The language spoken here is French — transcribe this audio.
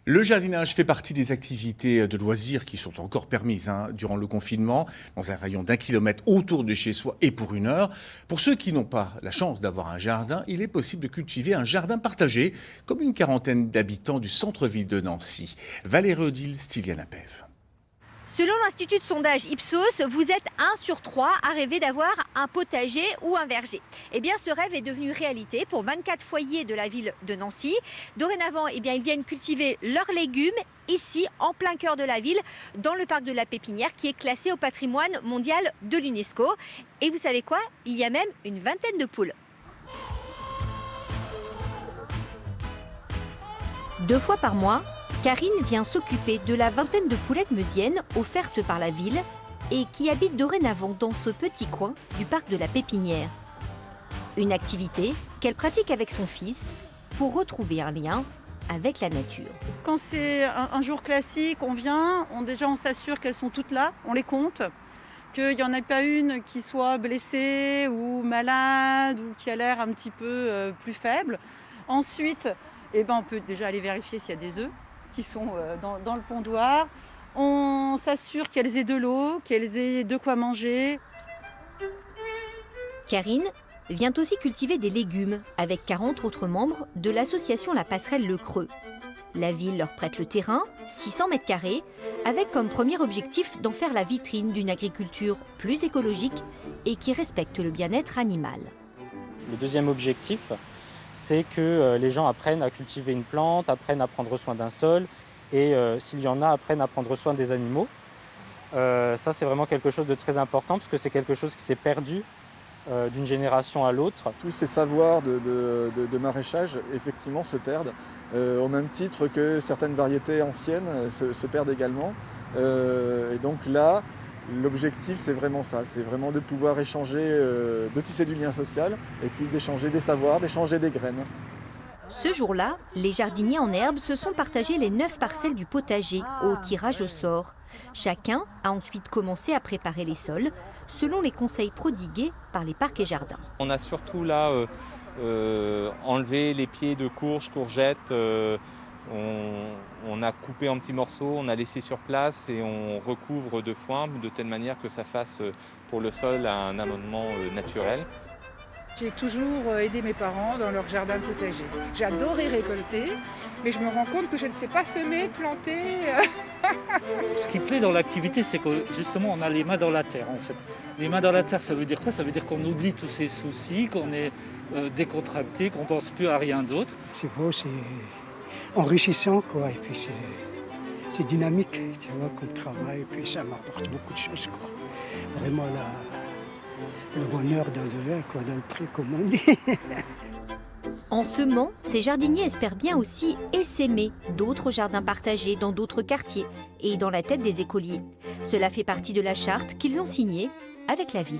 Le jardinage fait partie des activités de loisirs qui sont encore permises durant le confinement, dans un rayon d'1 kilomètre autour de chez soi et pour 1 heure. Pour ceux qui n'ont pas la chance d'avoir un jardin, il est possible de cultiver un jardin partagé, comme une quarantaine d'habitants du centre-ville de Nancy. Valérie Odile, Styliana Pev. Selon l'Institut de sondage Ipsos, vous êtes 1 sur 3 à rêver d'avoir un potager ou un verger. Eh bien, ce rêve est devenu réalité pour 24 foyers de la ville de Nancy. Dorénavant, ils viennent cultiver leurs légumes ici, en plein cœur de la ville, dans le parc de la Pépinière, qui est classé au patrimoine mondial de l'UNESCO. Et vous savez quoi? Il y a même une vingtaine de poules. 2 fois par mois, Karine vient s'occuper de la vingtaine de poulettes meusiennes offertes par la ville et qui habitent dorénavant dans ce petit coin du parc de la Pépinière. Une activité qu'elle pratique avec son fils pour retrouver un lien avec la nature. Quand c'est un jour classique, on vient, on s'assure qu'elles sont toutes là, on les compte, qu'il n'y en ait pas une qui soit blessée ou malade ou qui a l'air un petit peu plus faible. Ensuite, on peut déjà aller vérifier s'il y a des œufs qui sont dans le pondoir. On s'assure qu'elles aient de l'eau, qu'elles aient de quoi manger. Karine vient aussi cultiver des légumes avec 40 autres membres de l'association La Passerelle Le Creux. La ville leur prête le terrain, 600 mètres carrés, avec comme premier objectif d'en faire la vitrine d'une agriculture plus écologique et qui respecte le bien-être animal. Le deuxième objectif, c'est que les gens apprennent à cultiver une plante, apprennent à prendre soin d'un sol et s'il y en a, apprennent à prendre soin des animaux. Ça, c'est vraiment quelque chose de très important parce que c'est quelque chose qui s'est perdu d'une génération à l'autre. Tous ces savoirs de maraîchage, effectivement, se perdent, au même titre que certaines variétés anciennes se perdent également. Et donc là, l'objectif, c'est vraiment ça, c'est vraiment de pouvoir échanger, de tisser du lien social et puis d'échanger des savoirs, d'échanger des graines. Ce jour-là, les jardiniers en herbe se sont partagés les 9 parcelles du potager au tirage au sort. Chacun a ensuite commencé à préparer les sols selon les conseils prodigués par les parcs et jardins. On a surtout là enlevé les pieds de courges, courgettes. On a coupé en petits morceaux, on a laissé sur place et on recouvre de foin de telle manière que ça fasse pour le sol un amendement naturel. J'ai toujours aidé mes parents dans leur jardin potager. J'adorais récolter, mais je me rends compte que je ne sais pas semer, planter. Ce qui plaît dans l'activité, c'est que justement on a les mains dans la terre en fait. Les mains dans la terre, ça veut dire quoi? Ça veut dire qu'on oublie tous ses soucis, qu'on est décontracté, qu'on ne pense plus à rien d'autre. C'est beau, c'est enrichissant quoi, et puis c'est dynamique, tu vois, comme travail, et puis ça m'apporte beaucoup de choses quoi. Vraiment le bonheur dans le verre, quoi, dans le pré, comme on dit. En semant, ces jardiniers espèrent bien aussi essaimer d'autres jardins partagés dans d'autres quartiers et dans la tête des écoliers. Cela fait partie de la charte qu'ils ont signée avec la ville.